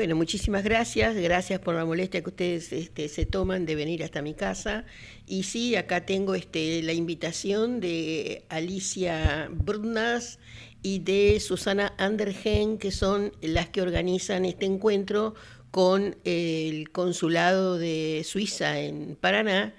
Bueno, muchísimas gracias, gracias por la molestia que ustedes se toman de venir hasta mi casa. Y sí, acá tengo la invitación de Alicia Brunnas y de Susana Andergen, que son las que organizan este encuentro con el Consulado de Suiza en Paraná,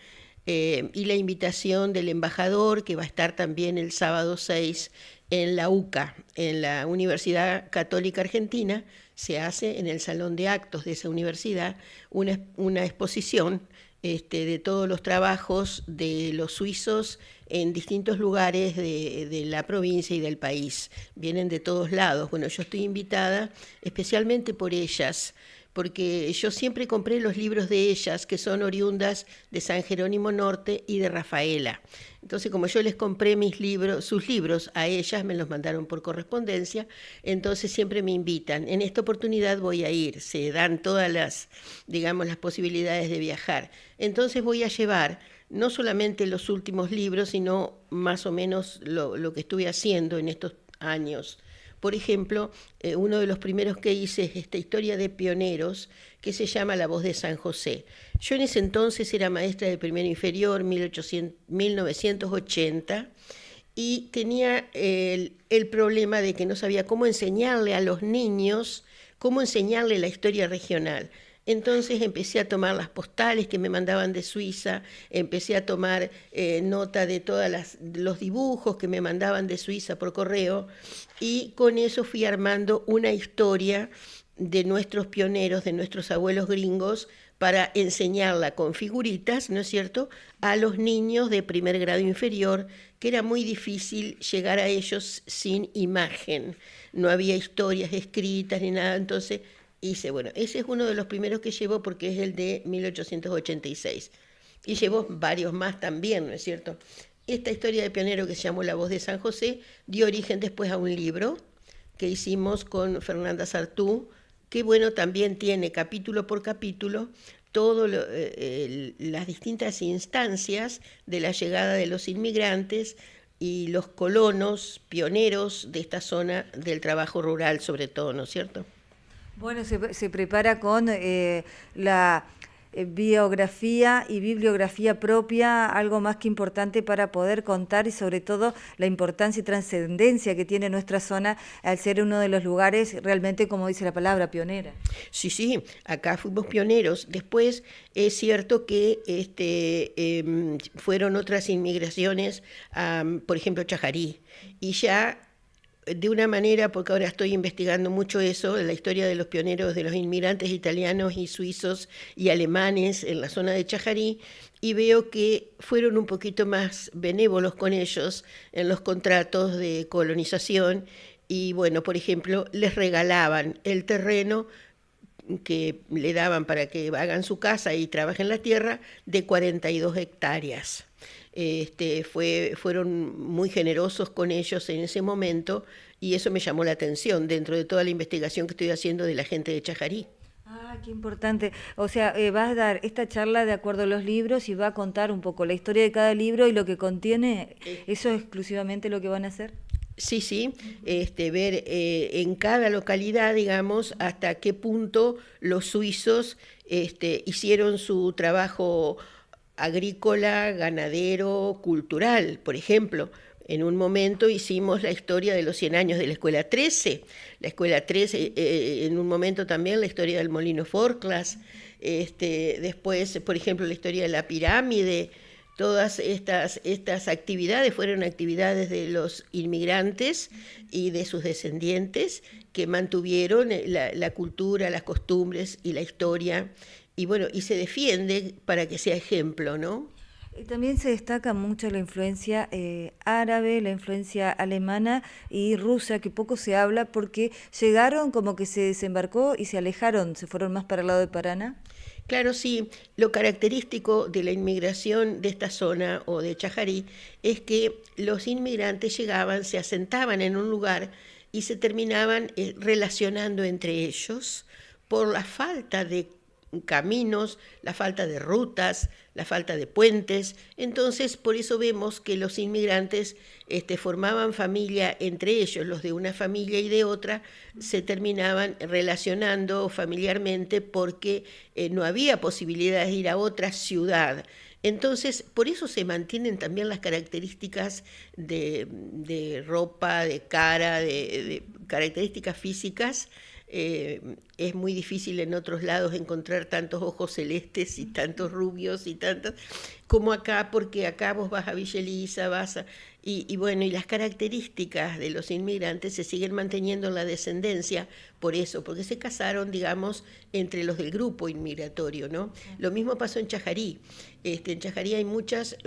y la invitación del embajador, que va a estar también el sábado 6 en la UCA, en la Universidad Católica Argentina. Se hace en el Salón de Actos de esa universidad una exposición de todos los trabajos de los suizos en distintos lugares de la provincia y del país. Vienen de todos lados. Bueno, yo estoy invitada especialmente por ellas, porque yo siempre compré los libros de ellas, que son oriundas de San Jerónimo Norte y de Rafaela. Entonces, como yo les compré sus libros a ellas, me los mandaron por correspondencia, entonces siempre me invitan. En esta oportunidad voy a ir, se dan todas las posibilidades de viajar. Entonces voy a llevar no solamente los últimos libros, sino más o menos lo que estuve haciendo en estos años. Por ejemplo, uno de los primeros que hice es esta historia de pioneros que se llama La voz de San José. Yo en ese entonces era maestra de primero inferior, 1980, y tenía el problema de que no sabía cómo enseñarle a los niños, cómo enseñarle la historia regional. Entonces empecé a tomar las postales que me mandaban de Suiza, empecé a tomar nota de todos los dibujos que me mandaban de Suiza por correo, y con eso fui armando una historia de nuestros pioneros, de nuestros abuelos gringos, para enseñarla con figuritas, ¿no es cierto?, a los niños de primer grado inferior, que era muy difícil llegar a ellos sin imagen. No había historias escritas ni nada, entonces ese es uno de los primeros que llevo porque es el de 1886. Y llevo varios más también, ¿no es cierto? Esta historia de pionero que se llamó La voz de San José dio origen después a un libro que hicimos con Fernanda Sartú, que también tiene capítulo por capítulo todas las distintas instancias de la llegada de los inmigrantes y los colonos pioneros de esta zona del trabajo rural sobre todo, ¿no es cierto? Bueno, se prepara con la biografía y bibliografía propia, algo más que importante para poder contar y sobre todo la importancia y trascendencia que tiene nuestra zona al ser uno de los lugares realmente, como dice la palabra, pionera. Sí, sí, acá fuimos pioneros. Después es cierto que fueron otras inmigraciones, por ejemplo, Chajarí, y ya de una manera, porque ahora estoy investigando mucho eso, la historia de los pioneros, de los inmigrantes italianos y suizos y alemanes en la zona de Chajarí, y veo que fueron un poquito más benévolos con ellos en los contratos de colonización, y por ejemplo, les regalaban el terreno que le daban para que hagan su casa y trabajen la tierra de 42 hectáreas. Fueron muy generosos con ellos en ese momento, y eso me llamó la atención dentro de toda la investigación que estoy haciendo de la gente de Chajarí. Ah, qué importante. O sea, vas a dar esta charla de acuerdo a los libros y va a contar un poco la historia de cada libro y lo que contiene. ¿Eso es exclusivamente lo que van a hacer? Sí, sí, ver en cada localidad, digamos, hasta qué punto los suizos hicieron su trabajo agrícola, ganadero, cultural. Por ejemplo, en un momento hicimos la historia de los 100 años de la Escuela 13, en un momento también la historia del Molino Forclas, después, por ejemplo, la historia de la pirámide. Todas estas actividades fueron actividades de los inmigrantes y de sus descendientes que mantuvieron la cultura, las costumbres y la historia, y se defiende para que sea ejemplo, ¿no? También se destaca mucho la influencia árabe, la influencia alemana y rusa, que poco se habla porque llegaron como que se desembarcó y se alejaron, se fueron más para el lado de Paraná. Claro, sí, lo característico de la inmigración de esta zona o de Chajarí es que los inmigrantes llegaban, se asentaban en un lugar y se terminaban relacionando entre ellos por la falta caminos, la falta de rutas, la falta de puentes. Entonces, por eso vemos que los inmigrantes formaban familia entre ellos, los de una familia y de otra, se terminaban relacionando familiarmente porque no había posibilidad de ir a otra ciudad. Entonces, por eso se mantienen también las características de ropa, de cara, de características físicas. Es muy difícil en otros lados encontrar tantos ojos celestes y tantos rubios y tantos como acá, porque acá vos vas a Villa Elisa, y bueno, y las características de los inmigrantes se siguen manteniendo en la descendencia, por eso, porque se casaron, digamos, entre los del grupo inmigratorio, ¿no? Lo mismo pasó en Chajarí. En Chajarí hay muchos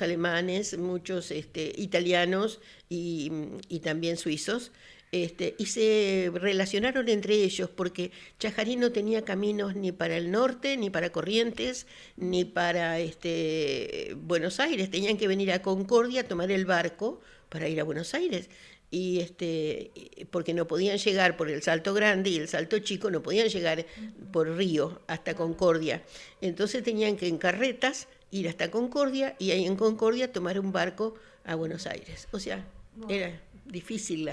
alemanes, muchos italianos y también suizos. Y se relacionaron entre ellos porque Chajarí no tenía caminos ni para el norte, ni para Corrientes, ni para Buenos Aires. Tenían que venir a Concordia a tomar el barco para ir a Buenos Aires. Y porque no podían llegar por el Salto Grande y el Salto Chico, no podían llegar por río hasta Concordia. Entonces tenían que en carretas ir hasta Concordia y ahí en Concordia tomar un barco a Buenos Aires. O sea, era difícil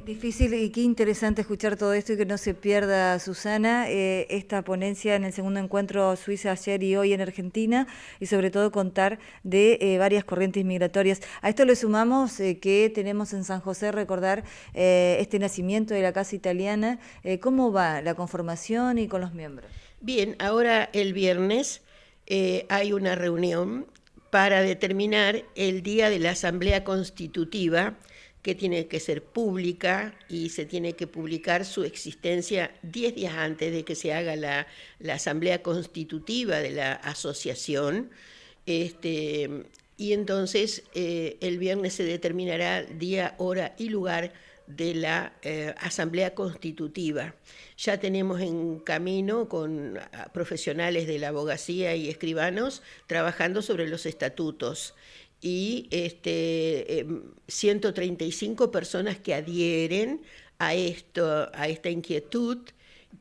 Difícil y qué interesante escuchar todo esto y que no se pierda, Susana, esta ponencia en el segundo encuentro Suiza ayer y hoy en Argentina, y sobre todo contar de varias corrientes migratorias. A esto le sumamos que tenemos en San José, recordar este nacimiento de la Casa Italiana. ¿Cómo va la conformación y con los miembros? Bien, ahora el viernes hay una reunión para determinar el día de la Asamblea Constitutiva, que tiene que ser pública y se tiene que publicar su existencia 10 días antes de que se haga la asamblea constitutiva de la asociación. Y entonces el viernes se determinará día, hora y lugar de la asamblea constitutiva. Ya tenemos en camino con profesionales de la abogacía y escribanos trabajando sobre los estatutos. Y 135 personas que adhieren a esta inquietud,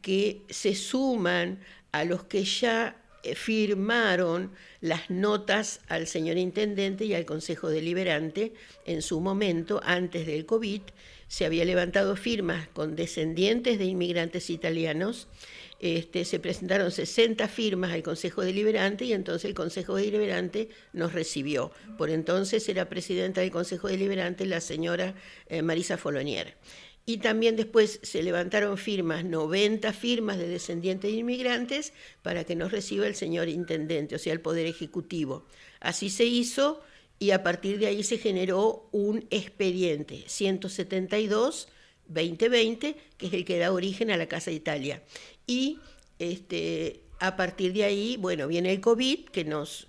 que se suman a los que ya firmaron las notas al señor intendente y al Consejo Deliberante en su momento, antes del COVID. Se había levantado firmas con descendientes de inmigrantes italianos. Se presentaron 60 firmas al Consejo Deliberante y entonces el Consejo Deliberante nos recibió. Por entonces era presidenta del Consejo Deliberante la señora Marisa Folonier. Y también después se levantaron firmas, 90 firmas de descendientes de inmigrantes para que nos reciba el señor intendente, o sea, el Poder Ejecutivo. Así se hizo y a partir de ahí se generó un expediente 172-2020, que es el que da origen a la Casa Italia. Y a partir de ahí, bueno, viene el COVID, que nos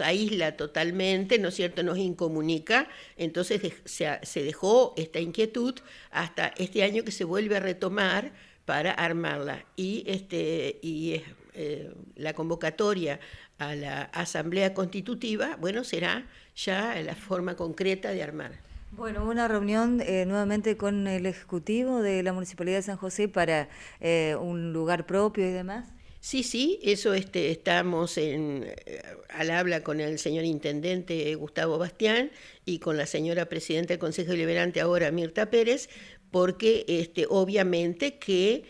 aísla totalmente, ¿no es cierto?, nos incomunica. Entonces se dejó esta inquietud hasta este año, que se vuelve a retomar para armarla. Y la convocatoria a la Asamblea Constitutiva, bueno, será ya la forma concreta de armar. Bueno, una reunión nuevamente con el Ejecutivo de la Municipalidad de San José para un lugar propio y demás. Sí, eso estamos al habla con el señor intendente Gustavo Bastián y con la señora presidenta del Consejo Deliberante ahora, Mirta Pérez, porque obviamente que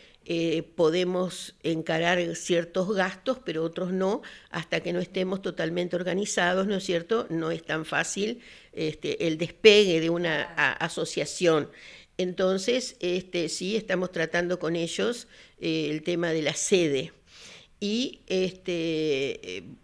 podemos encarar ciertos gastos, pero otros no, hasta que no estemos totalmente organizados, ¿no es cierto? No es tan fácil el despegue de una asociación. Entonces, sí, estamos tratando con ellos el tema de la sede. Y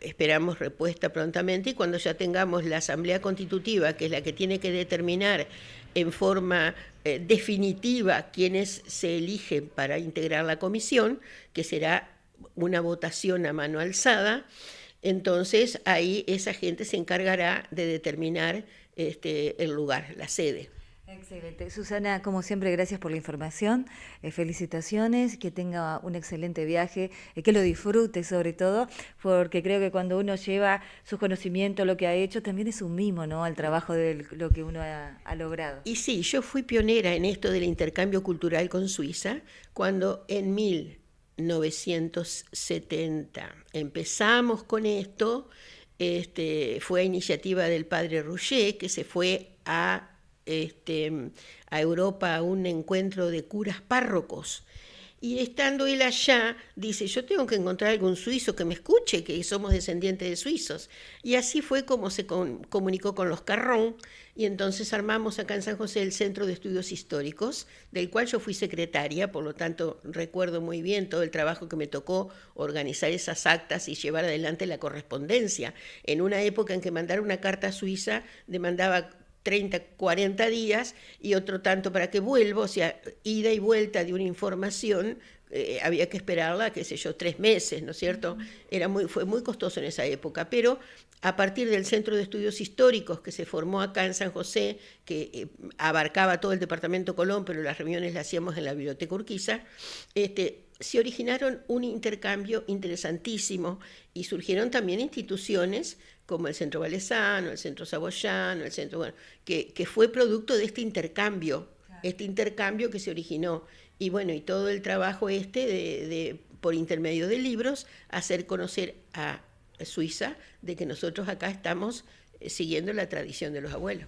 esperamos respuesta prontamente, y cuando ya tengamos la Asamblea Constitutiva, que es la que tiene que determinar en forma definitiva quiénes se eligen para integrar la comisión, que será una votación a mano alzada, entonces ahí esa gente se encargará de determinar el lugar, la sede. Excelente. Susana, como siempre, gracias por la información, felicitaciones, que tenga un excelente viaje, que lo disfrute sobre todo, porque creo que cuando uno lleva su conocimiento, lo que ha hecho, también es un mimo, ¿no?, al trabajo de lo que uno ha logrado. Y sí, yo fui pionera en esto del intercambio cultural con Suiza, cuando en 1970. Empezamos con esto, fue a iniciativa del padre Rouget, que se fue a Europa a un encuentro de curas párrocos. Y estando él allá, dice, yo tengo que encontrar algún suizo que me escuche, que somos descendientes de suizos. Y así fue como se comunicó con los Carrón, y entonces armamos acá en San José el Centro de Estudios Históricos, del cual yo fui secretaria, por lo tanto recuerdo muy bien todo el trabajo que me tocó organizar esas actas y llevar adelante la correspondencia. En una época en que mandar una carta a Suiza demandaba 30, 40 días y otro tanto para que vuelva, o sea, ida y vuelta de una información, había que esperarla, qué sé yo, 3 meses, ¿no es cierto? Fue muy costoso en esa época, pero a partir del Centro de Estudios Históricos que se formó acá en San José, que abarcaba todo el departamento Colón, pero las reuniones las hacíamos en la Biblioteca Urquiza, se originaron un intercambio interesantísimo y surgieron también instituciones como el Centro Valesano, el Centro Saboyano, el Centro, bueno, que fue producto de este intercambio que se originó. Y bueno, y todo el trabajo por intermedio de libros, hacer conocer a Suiza de que nosotros acá estamos siguiendo la tradición de los abuelos.